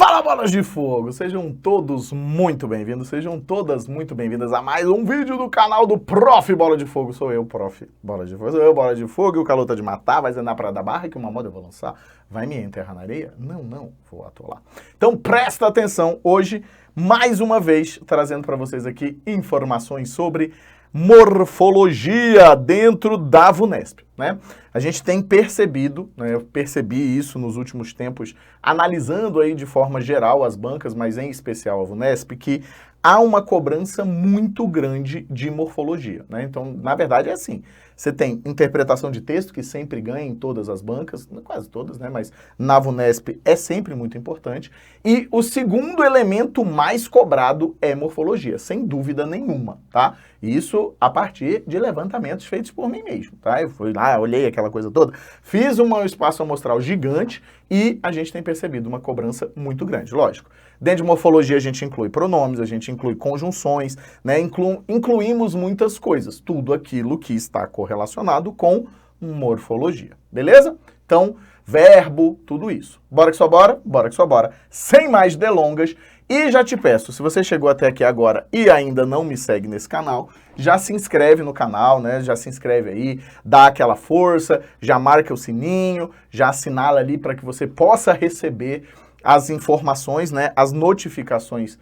Fala, bolas de fogo! Sejam todos muito bem-vindos, sejam todas muito bem-vindas a mais um vídeo do canal do Prof. Bola de Fogo. Sou eu, Prof. Bola de Fogo. Sou eu, Bola de Fogo, e o calor tá de matar, vai zenar pra dar barra, que uma moda eu vou lançar. Vai me enterrar na areia? Não, vou atolar. Então presta atenção, hoje, mais uma vez, trazendo para vocês aqui informações sobre morfologia dentro da VUNESP, né? A gente tem percebido, né, eu percebi isso nos últimos tempos, analisando aí de forma geral as bancas, mas em especial a VUNESP, que há uma cobrança muito grande de morfologia, né? Então, na verdade é assim, você tem interpretação de texto, que sempre ganha em todas as bancas, quase todas, né? Mas na VUNESP é sempre muito importante. E o segundo elemento mais cobrado é morfologia, sem dúvida nenhuma, tá? Isso a partir de levantamentos feitos por mim mesmo, tá? Eu fui lá, olhei aquela coisa toda, fiz um espaço amostral gigante e a gente tem percebido uma cobrança muito grande, lógico. Dentro de morfologia a gente inclui pronomes, a gente inclui conjunções, né? Incluímos muitas coisas, tudo aquilo que está correlacionado com morfologia, beleza? Então, verbo, tudo isso. Bora que só bora? Bora que só bora. Sem mais delongas, e já te peço, se você chegou até aqui agora e ainda não me segue nesse canal, já se inscreve no canal, né? Já se inscreve aí, dá aquela força, já marca o sininho, já assinala ali para que você possa receber as informações, né? As notificações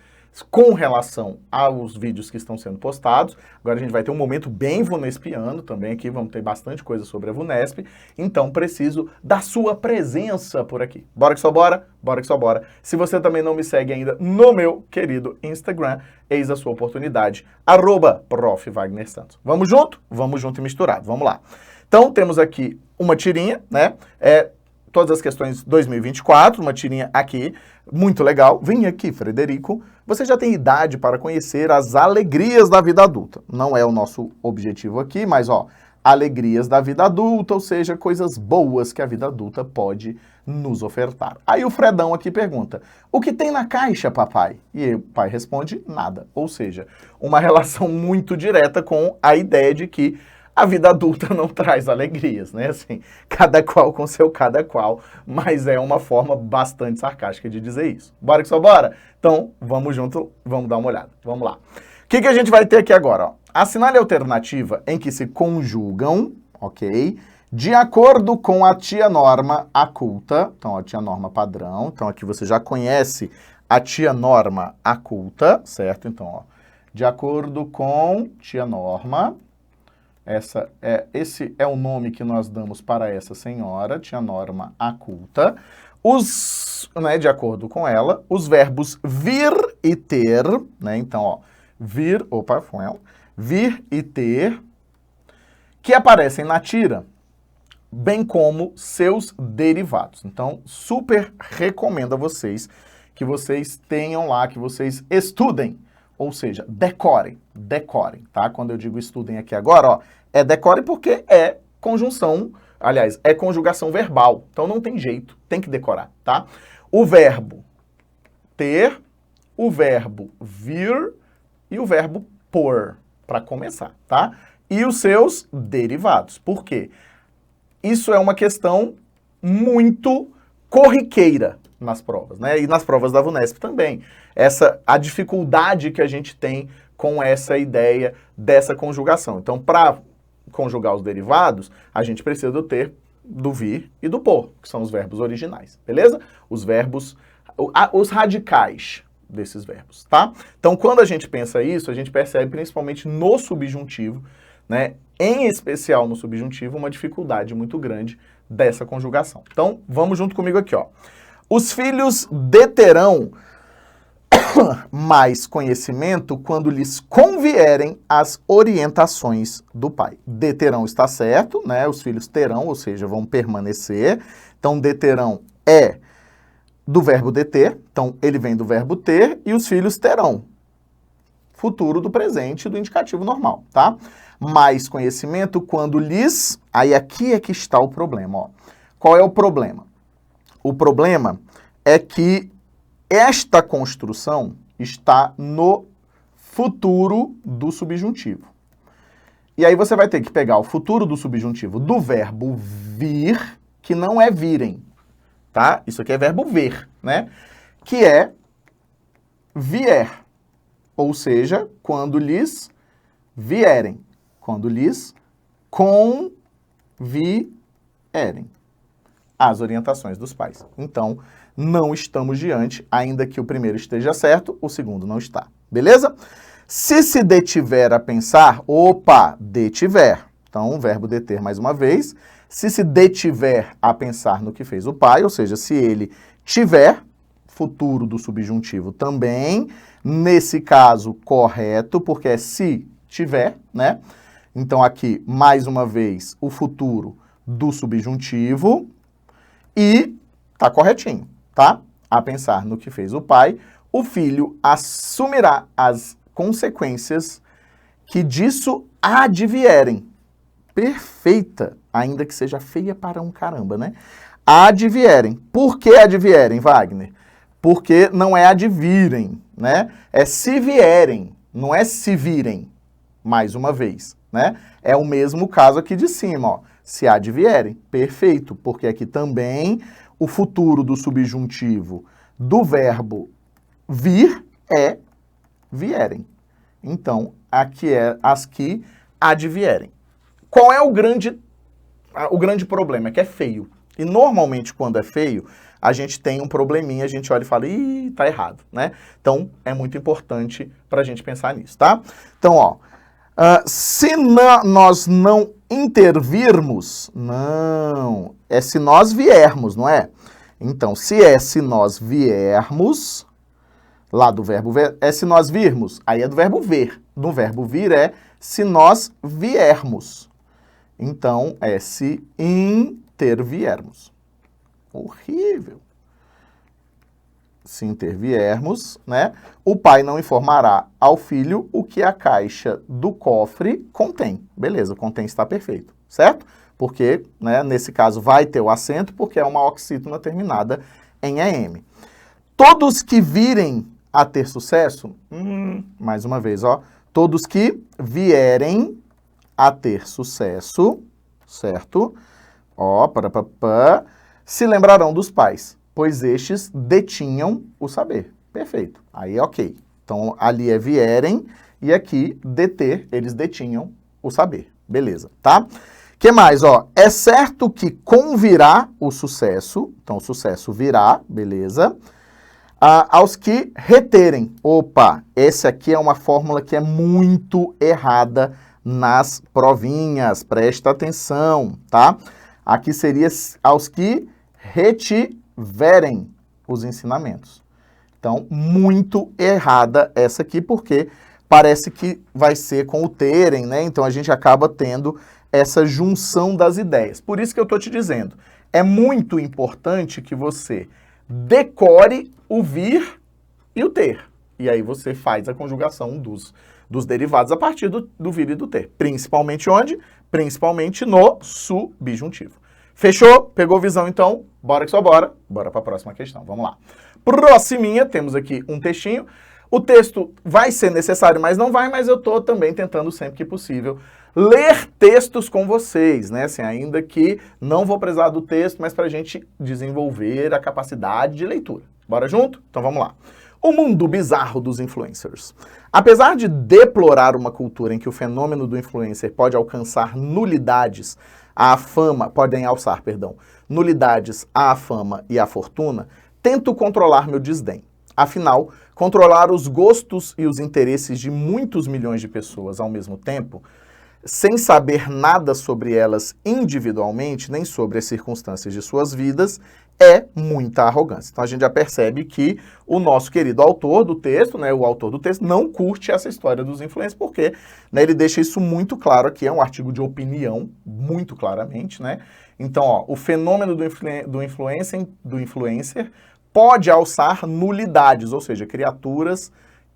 com relação aos vídeos que estão sendo postados. Agora a gente vai ter um momento bem vunespiano também aqui, vamos ter bastante coisa sobre a VUNESP, então preciso da sua presença por aqui. Bora que só bora? Bora que só bora. Se você também não me segue ainda no meu querido Instagram, eis a sua oportunidade, @Prof. Wagner Santos. Vamos junto? Vamos junto e misturado, vamos lá. Então temos aqui uma tirinha, né? Todas as questões 2024, uma tirinha aqui, muito legal. Vem aqui, Frederico. Você já tem idade para conhecer as alegrias da vida adulta. Não é o nosso objetivo aqui, mas ó, alegrias da vida adulta, ou seja, coisas boas que a vida adulta pode nos ofertar. Aí o Fredão aqui pergunta, o que tem na caixa, papai? E o pai responde, nada. Ou seja, uma relação muito direta com a ideia de que a vida adulta não traz alegrias, né? Assim, cada qual com seu cada qual, mas é uma forma bastante sarcástica de dizer isso. Bora que só bora? Então, vamos junto, vamos dar uma olhada. Vamos lá. O que a gente vai ter aqui agora? Ó? Assinale a alternativa em que se conjugam, ok? De acordo com a tia norma aculta. Então, a tia norma padrão. Então, aqui você já conhece a tia norma aculta, certo? Então, ó, de acordo com tia norma... Esse é o nome que nós damos para essa senhora, tia norma aculta. De acordo com ela, os verbos vir e ter, né? Então, ó, vir e ter, que aparecem na tira, bem como seus derivados. Então, super recomendo a vocês que vocês tenham lá, que vocês estudem, ou seja, decorem, tá? Quando eu digo estudem aqui agora, ó, decorem porque é conjunção, aliás, é conjugação verbal. Então não tem jeito, tem que decorar, tá? O verbo ter, o verbo vir e o verbo por, para começar, tá? E os seus derivados. Por quê? Isso é uma questão muito corriqueira nas provas, né? E nas provas da VUNESP também. A dificuldade que a gente tem com essa ideia dessa conjugação. Então, para conjugar os derivados, a gente precisa do vir e do por, que são os verbos originais, beleza? Os verbos, os radicais desses verbos, tá? Então, quando a gente pensa isso, a gente percebe principalmente no subjuntivo, né? Em especial no subjuntivo, uma dificuldade muito grande dessa conjugação. Então, vamos junto comigo aqui, ó. Os filhos deterão mais conhecimento quando lhes convierem as orientações do pai. Deterão está certo, né? Os filhos terão, ou seja, vão permanecer. Então, deterão é do verbo deter, então ele vem do verbo ter, e os filhos terão. Futuro do presente do indicativo normal, tá? Mais conhecimento quando lhes... Aí aqui é que está o problema, ó. Qual é o problema? O problema é que esta construção está no futuro do subjuntivo. E aí você vai ter que pegar o futuro do subjuntivo do verbo vir, que não é virem, tá? Isso aqui é verbo ver, né? que é vier, ou seja, quando lhes vierem, quando lhes convierem as orientações dos pais. Então, não estamos diante, ainda que o primeiro esteja certo, o segundo não está. Beleza? Se detiver a pensar, opa, detiver. Então, o verbo deter mais uma vez. Se detiver a pensar no que fez o pai, ou seja, se ele tiver, futuro do subjuntivo também, nesse caso, correto, porque é se tiver, né? Então, aqui, mais uma vez, o futuro do subjuntivo e tá corretinho, tá? A pensar no que fez o pai, o filho assumirá as consequências que disso advierem. Perfeita, ainda que seja feia para um caramba, né? Advierem. Por que advierem, Wagner? Porque não é advirem, né? É se vierem, não é se virem, mais uma vez, né? É o mesmo caso aqui de cima, ó. Se advierem, perfeito, porque aqui também o futuro do subjuntivo do verbo vir é vierem. Então, aqui é as que advierem. Qual é o grande problema? É que é feio. E normalmente, quando é feio, a gente tem um probleminha, a gente olha e fala, ih, tá errado, né? Então, é muito importante para a gente pensar nisso, tá? Então, ó, se nós não intervirmos, não, é se nós viermos, não é? Então, se nós viermos, lá do verbo ver, é se nós virmos, aí é do verbo ver. Do verbo vir é se nós viermos. Então, é se interviermos. Horrível. Se interviermos, né, o pai não informará ao filho o que a caixa do cofre contém. Beleza, contém está perfeito, certo? Porque, né, nesse caso vai ter o acento, porque é uma oxítona terminada em EM. Todos que virem a ter sucesso, mais uma vez, ó, todos que vierem a ter sucesso, certo? Ó, se lembrarão dos pais, pois estes detinham o saber. Perfeito. Aí, ok. Então, ali é vierem e aqui deter, eles detinham o saber. Beleza, tá? Que mais, ó? É certo que convirá o sucesso, então o sucesso virá, beleza? Aos que reterem. Opa, esse aqui é uma fórmula que é muito errada nas provinhas, presta atenção, tá? Aqui seria aos que retiverem os ensinamentos. Então, muito errada essa aqui, porque parece que vai ser com o terem, né? Então, a gente acaba tendo essa junção das ideias. Por isso que eu estou te dizendo, é muito importante que você decore o vir e o ter. E aí você faz a conjugação dos derivados a partir do vir e do ter. Principalmente onde? Principalmente no subjuntivo. Fechou? Pegou visão, então? Bora que só bora. Bora para a próxima questão. Vamos lá. Proximinha, temos aqui um textinho. O texto vai ser necessário, mas não vai, mas eu estou também tentando sempre que possível ler textos com vocês, né? Assim, ainda que não vou precisar do texto, mas para a gente desenvolver a capacidade de leitura. Bora junto? Então vamos lá. O mundo bizarro dos influencers. Apesar de deplorar uma cultura em que o fenômeno do influencer pode alcançar nulidades, nulidades à fama e à fortuna, tento controlar meu desdém. Afinal, controlar os gostos e os interesses de muitos milhões de pessoas ao mesmo tempo, sem saber nada sobre elas individualmente, nem sobre as circunstâncias de suas vidas, é muita arrogância. Então a gente já percebe que o nosso querido autor do texto, né, o autor do texto, não curte essa história dos influencers, porque, né, ele deixa isso muito claro aqui, é um artigo de opinião, muito claramente, né? Então, ó, o fenômeno do influencer pode alçar nulidades, ou seja, criaturas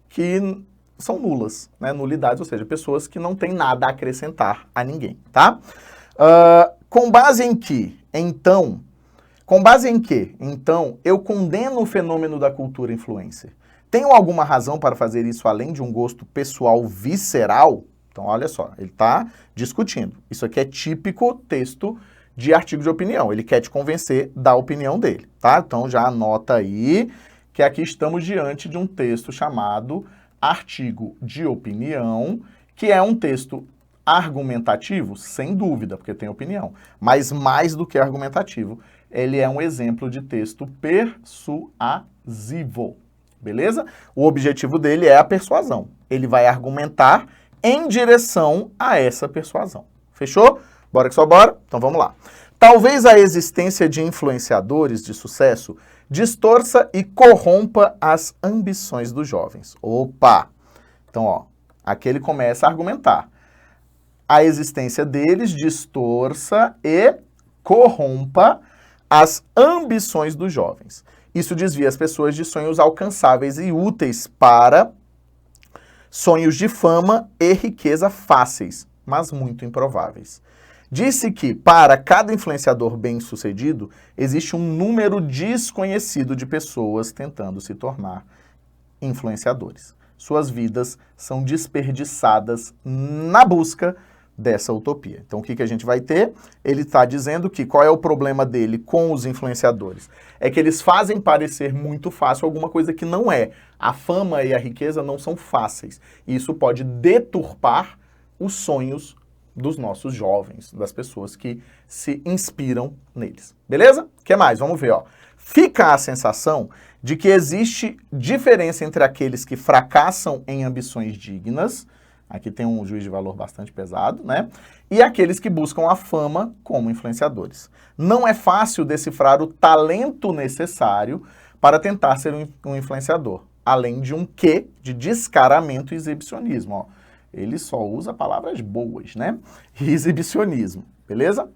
que são nulas, né? Nulidades, ou seja, pessoas que não têm nada a acrescentar a ninguém, tá? Com base em que, então, eu condeno o fenômeno da cultura influencer. Tenho alguma razão para fazer isso além de um gosto pessoal visceral? Então, olha só, ele está discutindo. Isso aqui é típico texto de artigo de opinião. Ele quer te convencer da opinião dele, tá? Então, já anota aí que aqui estamos diante de um texto chamado artigo de opinião, que é um texto argumentativo, sem dúvida, porque tem opinião, mas mais do que argumentativo, ele é um exemplo de texto persuasivo, beleza? O objetivo dele é a persuasão. Ele vai argumentar em direção a essa persuasão. Fechou? Bora que só bora? Então vamos lá. Talvez a existência de influenciadores de sucesso distorça e corrompa as ambições dos jovens. Opa! Então, ó, aqui ele começa a argumentar. A existência deles distorça e corrompa as ambições dos jovens. Isso desvia as pessoas de sonhos alcançáveis e úteis para sonhos de fama e riqueza fáceis, mas muito improváveis. Disse que, para cada influenciador bem-sucedido, existe um número desconhecido de pessoas tentando se tornar influenciadores. Suas vidas são desperdiçadas na busca dessa utopia. Então, o que a gente vai ter? Ele está dizendo que qual é o problema dele com os influenciadores? É que eles fazem parecer muito fácil alguma coisa que não é. A fama e a riqueza não são fáceis. E isso pode deturpar os sonhos dos nossos jovens, das pessoas que se inspiram neles. Beleza? O que mais? Vamos ver, ó. Fica a sensação de que existe diferença entre aqueles que fracassam em ambições dignas, aqui tem um juízo de valor bastante pesado, né? E aqueles que buscam a fama como influenciadores. Não é fácil decifrar o talento necessário para tentar ser um influenciador, além de um quê de descaramento e exibicionismo, ó. Ele só usa palavras boas, né? E exibicionismo, beleza?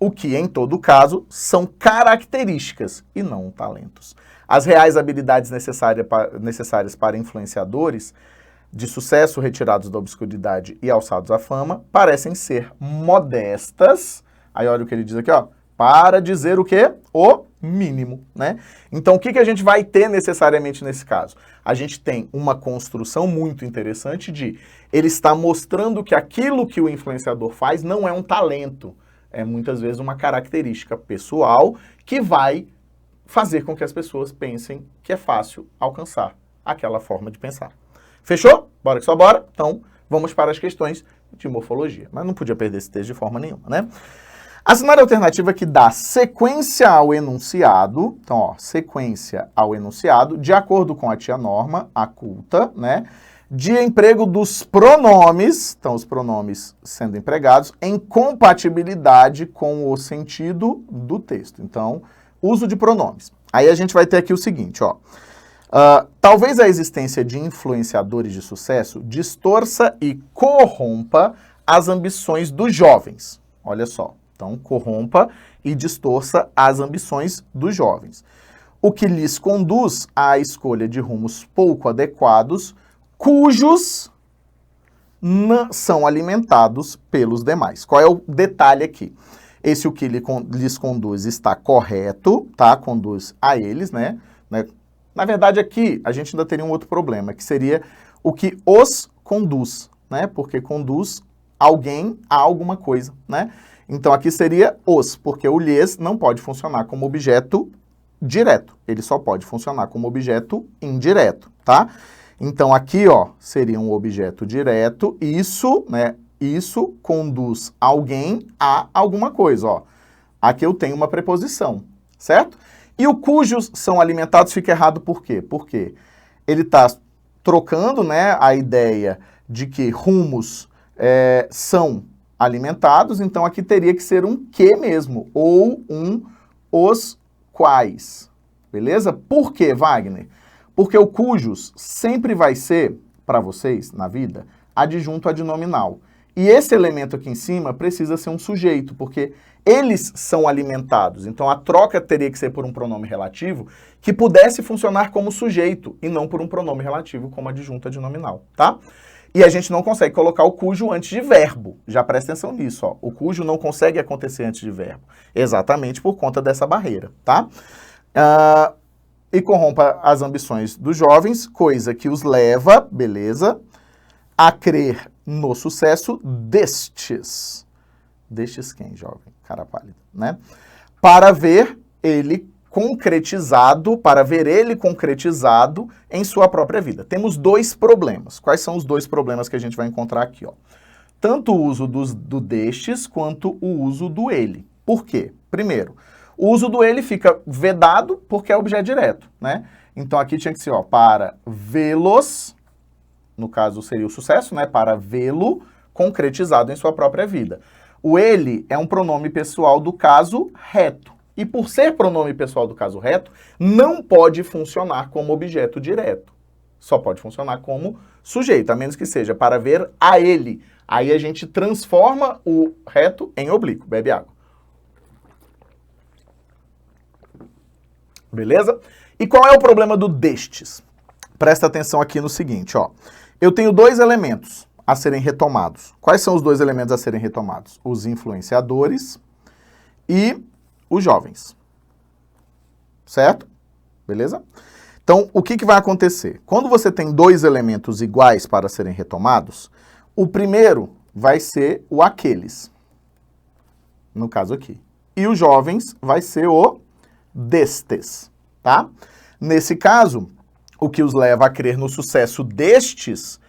O que, em todo caso, são características e não talentos. As reais habilidades necessárias para influenciadores de sucesso retirados da obscuridade e alçados à fama parecem ser modestas. Aí olha o que ele diz aqui, ó. Para dizer o quê? O mínimo, né? Então, o que a gente vai ter necessariamente nesse caso? A gente tem uma construção muito interessante de ele está mostrando que aquilo que o influenciador faz não é um talento, é muitas vezes uma característica pessoal que vai fazer com que as pessoas pensem que é fácil alcançar aquela forma de pensar. Fechou? Bora que só bora? Então, vamos para as questões de morfologia. Mas não podia perder esse texto de forma nenhuma, né? A cenário alternativa que dá sequência ao enunciado, então, ó, sequência ao enunciado, de acordo com a tia Norma, a culta, né, de emprego dos pronomes, então, os pronomes sendo empregados, em compatibilidade com o sentido do texto. Então, uso de pronomes. Aí a gente vai ter aqui o seguinte, ó. Talvez a existência de influenciadores de sucesso distorça e corrompa as ambições dos jovens. Olha só. Então, corrompa e distorça as ambições dos jovens, o que lhes conduz à escolha de rumos pouco adequados, cujos não são alimentados pelos demais. Qual é o detalhe aqui? Esse o que lhes conduz está correto, tá? Conduz a eles, né? Na verdade, aqui a gente ainda teria um outro problema, que seria o que os conduz, né? Porque conduz alguém a alguma coisa, né? Então, aqui seria os, porque o lhes não pode funcionar como objeto direto. Ele só pode funcionar como objeto indireto, tá? Então, aqui, ó, seria um objeto direto. Isso, né? Isso conduz alguém a alguma coisa, ó. Aqui eu tenho uma preposição, certo? E o cujos são alimentados fica errado por quê? Porque ele está trocando, né, a ideia de que rumos são alimentados, então aqui teria que ser um que mesmo, ou um os quais, beleza? Por quê, Wagner? Porque o cujos sempre vai ser, para vocês, na vida, adjunto adnominal. E esse elemento aqui em cima precisa ser um sujeito, porque eles são alimentados. Então a troca teria que ser por um pronome relativo que pudesse funcionar como sujeito e não por um pronome relativo como adjunto adnominal, tá? E a gente não consegue colocar o cujo antes de verbo. Já presta atenção nisso, ó. O cujo não consegue acontecer antes de verbo. Exatamente por conta dessa barreira, tá? E corrompa as ambições dos jovens, coisa que os leva, beleza, a crer no sucesso destes. Destes quem, jovem? Cara pálida, né? Para ver ele concretizado, para ver ele concretizado em sua própria vida. Temos dois problemas. Quais são os dois problemas que a gente vai encontrar aqui, ó? Tanto o uso do destes quanto o uso do ele. Por quê? Primeiro, o uso do ele fica vedado porque é objeto direto, né? Então aqui tinha que ser, ó, para vê-los, no caso seria o sucesso, né? Para vê-lo concretizado em sua própria vida. O ele é um pronome pessoal do caso reto. E por ser pronome pessoal do caso reto, não pode funcionar como objeto direto. Só pode funcionar como sujeito, a menos que seja para ver a ele. Aí a gente transforma o reto em oblíquo. Bebe água. Beleza? E qual é o problema do destes? Presta atenção aqui no seguinte, ó. Eu tenho dois elementos a serem retomados. Quais são os dois elementos a serem retomados? Os influenciadores e os jovens. Certo? Beleza? Então, o que vai acontecer? Quando você tem dois elementos iguais para serem retomados, o primeiro vai ser o aqueles, no caso aqui. E os jovens vai ser o destes, tá? Nesse caso, o que os leva a crer no sucesso destes,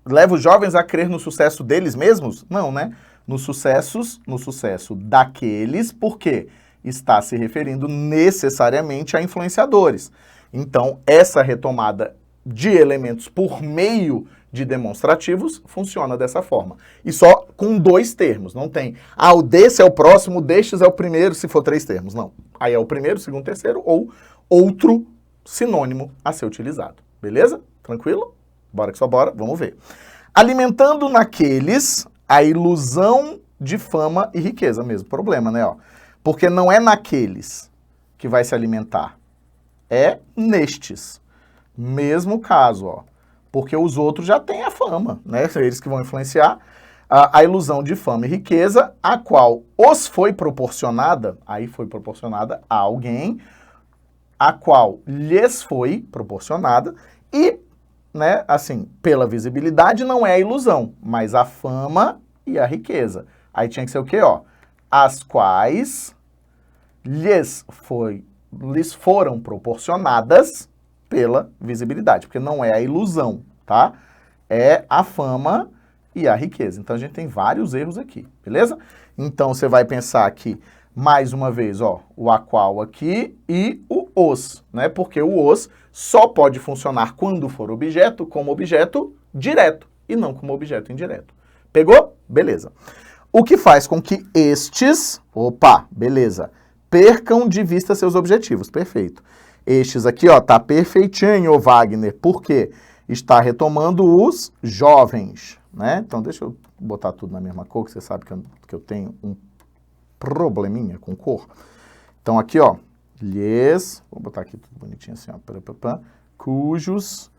leva os jovens a crer no sucesso deles mesmos? Não, né? No sucesso daqueles, porque está se referindo necessariamente a influenciadores. Então, essa retomada de elementos por meio de demonstrativos funciona dessa forma. E só com dois termos, não tem, o desse é o próximo, o destes é o primeiro, se for três termos, não. Aí é o primeiro, segundo, terceiro, ou outro sinônimo a ser utilizado. Beleza? Tranquilo? Bora que só bora, vamos ver. Alimentando naqueles a ilusão de fama e riqueza, mesmo problema, né? Ó. Porque não é naqueles que vai se alimentar, é nestes. Mesmo caso, ó. Porque os outros já têm a fama, né? São eles que vão influenciar a ilusão de fama e riqueza, a qual os foi proporcionada, aí foi proporcionada a alguém, a qual lhes foi proporcionada, e, né, assim, pela visibilidade não é a ilusão, mas a fama e a riqueza. Aí tinha que ser o quê, ó? As quais lhes foram proporcionadas pela visibilidade, porque não é a ilusão, tá? É a fama e a riqueza. Então a gente tem vários erros aqui, beleza? Então você vai pensar aqui, mais uma vez, ó, o a qual aqui e o os, né? Porque o os só pode funcionar quando for objeto como objeto direto e não como objeto indireto. Pegou? Beleza. O que faz com que estes, beleza, percam de vista seus objetivos. Perfeito. Estes aqui, ó, tá perfeitinho, Wagner. Por quê? Está retomando os jovens, né? Então, deixa eu botar tudo na mesma cor, que você sabe que eu tenho um probleminha com cor. Então, aqui, ó, vou botar aqui tudo bonitinho assim, ó, cujos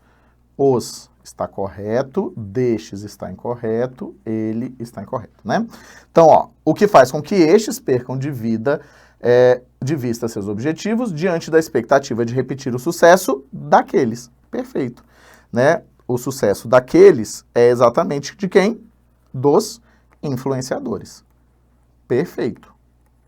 os está correto, destes está incorreto, ele está incorreto, né? Então, ó, o que faz com que estes percam de vista seus objetivos diante da expectativa de repetir o sucesso daqueles. Perfeito, né? O sucesso daqueles é exatamente de quem? Dos influenciadores. Perfeito.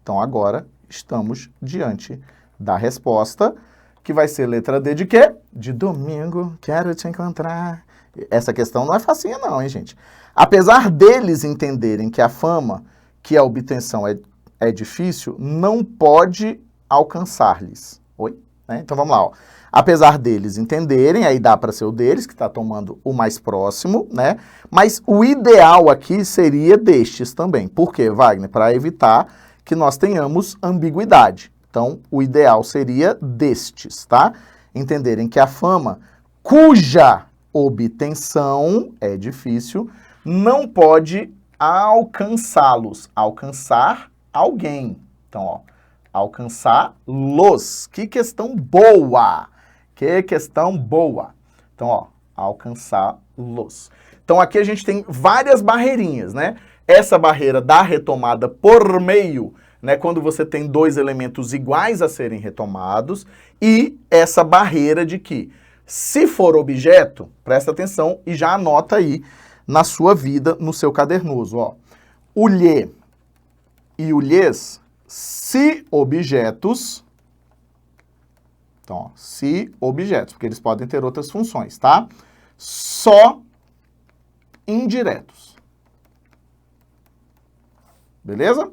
Então, agora estamos diante da resposta, que vai ser letra D de quê? De domingo, quero te encontrar. Essa questão não é facinha não, hein, gente? Apesar deles entenderem que a fama, que a obtenção é difícil, não pode alcançar-lhes. Oi? Né? Então vamos lá, ó. Apesar deles entenderem, aí dá para ser o deles, que está tomando o mais próximo, né? Mas o ideal aqui seria destes também. Por quê, Wagner? Para evitar que nós tenhamos ambiguidade. Então, o ideal seria destes, tá? Entenderem que a fama, cuja obtenção é difícil, não pode alcançá-los. Alcançar alguém. Então, ó, alcançá-los. Que questão boa! Que questão boa! Então, ó, alcançá-los. Então, aqui a gente tem várias barreirinhas, né? Essa barreira da retomada por meio, né, quando você tem dois elementos iguais a serem retomados, e essa barreira de que, se for objeto, presta atenção e já anota aí na sua vida, no seu cadernoso, ó. O lhe e o lhes, se objetos, Então, ó, se objetos, porque eles podem ter outras funções, tá? Só indiretos. Beleza?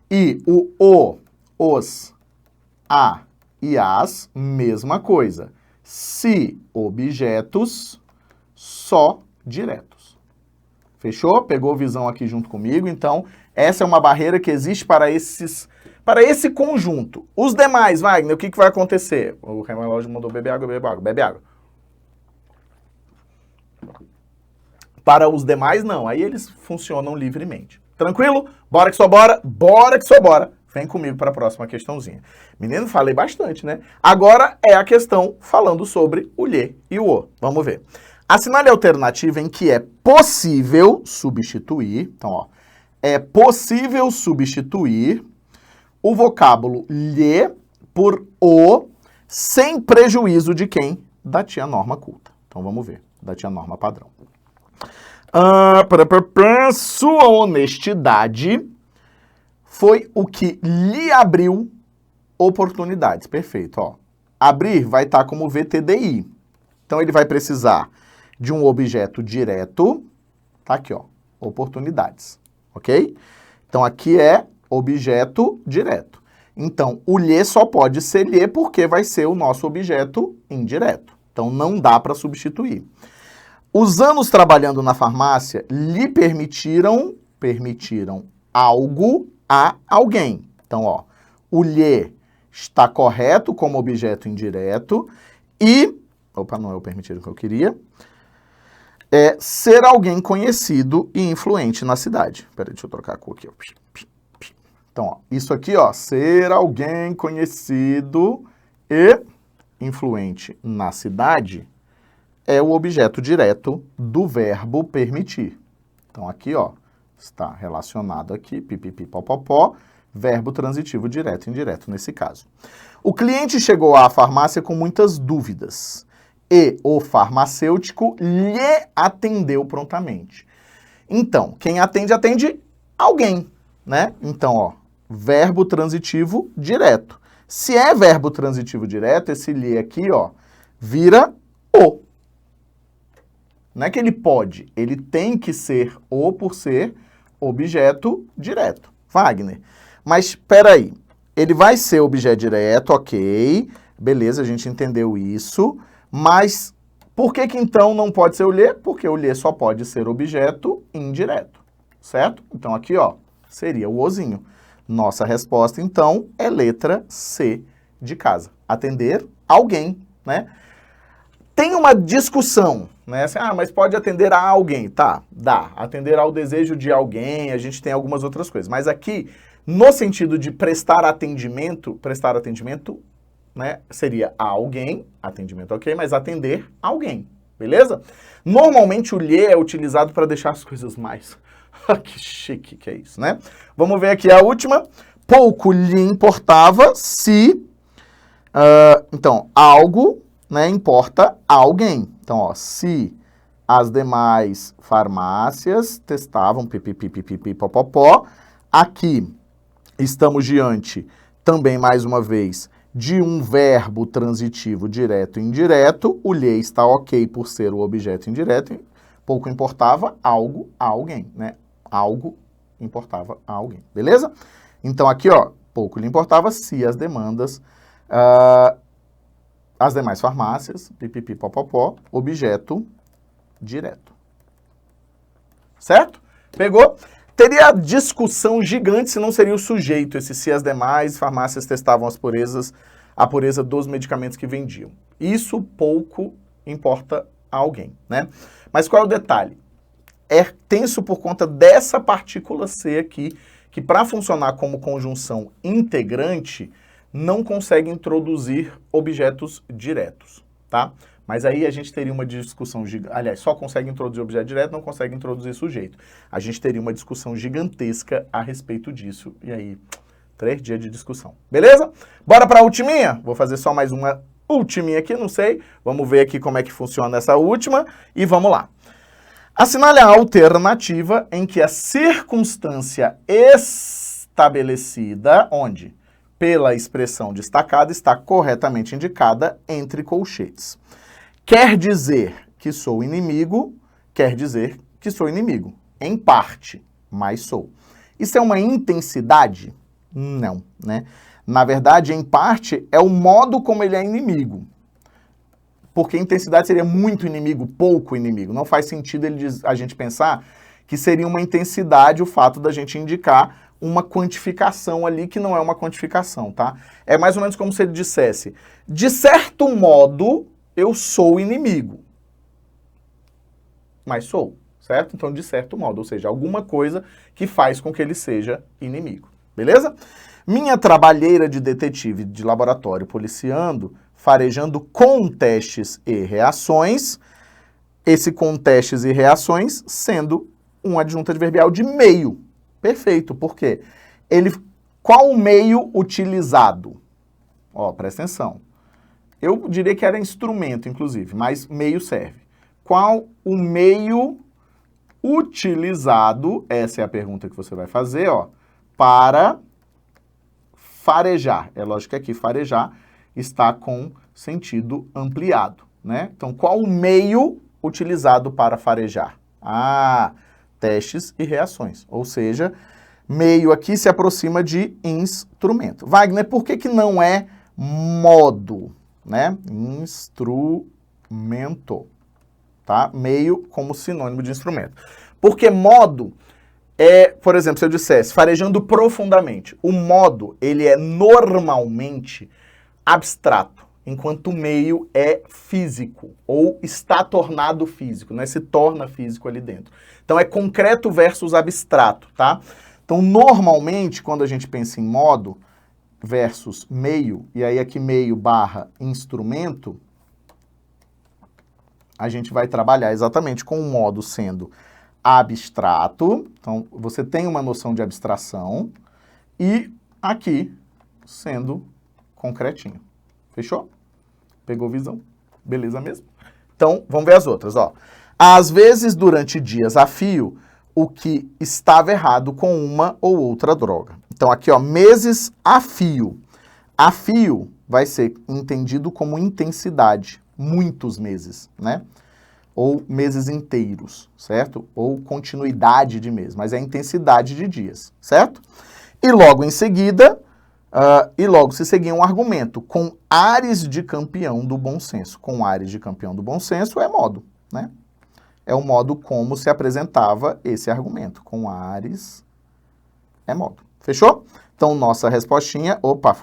E o, os, a e as, mesma coisa. Se objetos, só diretos. Fechou? Pegou visão aqui junto comigo? Então, essa é uma barreira que existe para esse conjunto. Os demais, Wagner, o que vai acontecer? O relógio mandou beber água, bebe água, bebe água. Para os demais, não. Aí eles funcionam livremente. Tranquilo? Bora que só bora. Bora que só bora. Vem comigo para a próxima questãozinha. Menino, falei bastante, né? Agora é a questão falando sobre o lhe e o o. Vamos ver. Assinale a alternativa em que é possível substituir. Então, ó. É possível substituir o vocábulo lhe por o sem prejuízo de quem? Da tia Norma culta. Então, vamos ver. Da tia Norma padrão. Sua honestidade foi o que lhe abriu oportunidades. Perfeito, ó. Abrir vai estar como VTDI. Então, ele vai precisar de um objeto direto. Tá aqui, ó. Oportunidades. Ok? Então, aqui é objeto direto. Então, o lhe só pode ser lhe porque vai ser o nosso objeto indireto. Então, não dá para substituir. Os anos trabalhando na farmácia lhe permitiram algo a alguém. Então, ó, o lhe está correto como objeto indireto e... Opa, não é o permitiram que eu queria. É ser alguém conhecido e influente na cidade. Peraí, deixa eu trocar a cor aqui. Então, ó, isso aqui, ó, ser alguém conhecido e influente na cidade é o objeto direto do verbo permitir. Então, aqui, ó, está relacionado aqui, pipipipopopó, verbo transitivo direto e indireto nesse caso. O cliente chegou à farmácia com muitas dúvidas e o farmacêutico lhe atendeu prontamente. Então, quem atende, atende alguém, né? Então, ó, verbo transitivo direto. Se é verbo transitivo direto, esse lhe aqui, ó, vira o. Não é que ele pode, ele tem que ser o por ser objeto direto. Wagner, mas espera aí, ele vai ser objeto direto, ok, beleza, a gente entendeu isso, mas por que então não pode ser o lhe? Porque o lhe só pode ser objeto indireto, certo? Então aqui, ó, seria o ozinho. Nossa resposta, então, é letra C de casa. Atender alguém, né? Tem uma discussão, né? Assim, mas pode atender a alguém. Tá, dá. Atender ao desejo de alguém, a gente tem algumas outras coisas. Mas aqui, no sentido de prestar atendimento, né, seria a alguém, atendimento ok, mas atender alguém, beleza? Normalmente o lhe é utilizado para deixar as coisas mais... que chique que é isso, né? Vamos ver aqui a última. Pouco lhe importava se... então, algo... né, importa a alguém. Então, ó, se as demais farmácias testavam pipipipipipopopó, aqui estamos diante, também mais uma vez, de um verbo transitivo direto e indireto, o lhe está ok por ser o objeto indireto, pouco importava algo a alguém, né? Algo importava a alguém, beleza? Então, aqui, ó, pouco lhe importava se as demandas... as demais farmácias, pipipipopopó, objeto direto. Certo? Pegou? Teria discussão gigante se não seria o sujeito, esse se as demais farmácias testavam a pureza dos medicamentos que vendiam. Isso pouco importa a alguém, né? Mas qual é o detalhe? É tenso por conta dessa partícula C aqui, que para funcionar como conjunção integrante, não consegue introduzir objetos diretos, tá? Mas aí a gente teria uma discussão gigante, aliás, só consegue introduzir objeto direto, não consegue introduzir sujeito. A gente teria uma discussão gigantesca a respeito disso, e aí, 3 dias de discussão. Beleza? Bora para a ultiminha? Vou fazer só mais uma ultiminha aqui, não sei. Vamos ver aqui como é que funciona essa última, e vamos lá. Assinale a alternativa em que a circunstância estabelecida, onde? pela expressão destacada está corretamente indicada entre colchetes. Quer dizer que sou inimigo, quer dizer que sou inimigo. Em parte, mas sou. Isso é uma intensidade? Não, né? Na verdade, em parte, é o modo como ele é inimigo. Porque intensidade seria muito inimigo, pouco inimigo. Não faz sentido a gente pensar que seria uma intensidade o fato da gente indicar uma quantificação ali que não é uma quantificação, tá? É mais ou menos como se ele dissesse, de certo modo, eu sou inimigo. Mas sou, certo? Então, de certo modo, ou seja, alguma coisa que faz com que ele seja inimigo, beleza? Minha trabalheira de detetive de laboratório policiando, farejando com testes e reações, esse com testes e reações sendo um adjunto adverbial de meio. Perfeito, por quê? Qual o meio utilizado? Ó, presta atenção. Eu diria que era instrumento, inclusive, mas meio serve. Qual o meio utilizado, essa é a pergunta que você vai fazer, ó, para farejar. É lógico que aqui farejar está com sentido ampliado, né? Então, qual o meio utilizado para farejar? Ah, testes e reações. Ou seja, meio aqui se aproxima de instrumento. Wagner, por que não é modo, né? Instrumento, tá? Meio como sinônimo de instrumento. Porque modo é, por exemplo, se eu dissesse farejando profundamente, o modo, ele é normalmente abstrato, enquanto o meio é físico, ou está tornado físico, né? Se torna físico ali dentro. Então é concreto versus abstrato, tá? Então normalmente, quando a gente pensa em modo versus meio, e aí aqui meio barra instrumento, a gente vai trabalhar exatamente com o modo sendo abstrato, então você tem uma noção de abstração, e aqui sendo concretinho. Fechou? Pegou visão? Beleza mesmo? Então, vamos ver as outras, ó. Às vezes, durante dias a fio, o que estava errado com uma ou outra droga. Então, aqui, ó, meses a fio. A fio vai ser entendido como intensidade, muitos meses, né? Ou meses inteiros, certo? Ou continuidade de mês, mas é intensidade de dias, certo? E logo em seguida, logo se seguia um argumento com ares de campeão do bom senso. Com ares de campeão do bom senso é modo, né? É o modo como se apresentava esse argumento. Com ares é modo. Fechou? Então, nossa respostinha, opa,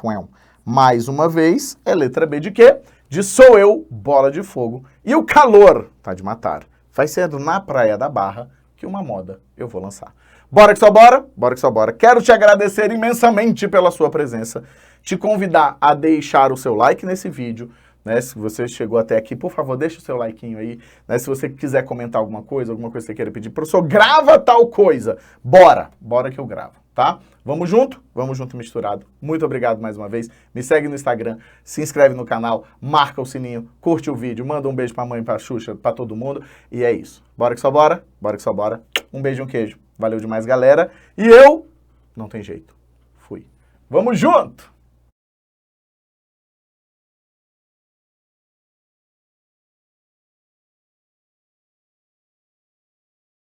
mais uma vez, é letra B de quê? De sou eu, bola de fogo, e o calor tá de matar. Vai ser na Praia da Barra que uma moda eu vou lançar. Bora que só bora? Bora que só bora. Quero te agradecer imensamente pela sua presença, te convidar a deixar o seu like nesse vídeo, né? Se você chegou até aqui, por favor, deixa o seu likeinho aí, né? Se você quiser comentar alguma coisa que você queira pedir, professor, grava tal coisa. Bora que eu gravo, tá? Vamos junto misturado. Muito obrigado mais uma vez. Me segue no Instagram, se inscreve no canal, marca o sininho, curte o vídeo, manda um beijo pra mãe, pra Xuxa, pra todo mundo. E é isso. Bora que só bora? Bora que só bora. Um beijo e um queijo. Valeu demais, galera. E eu, não tem jeito, fui. Vamos junto!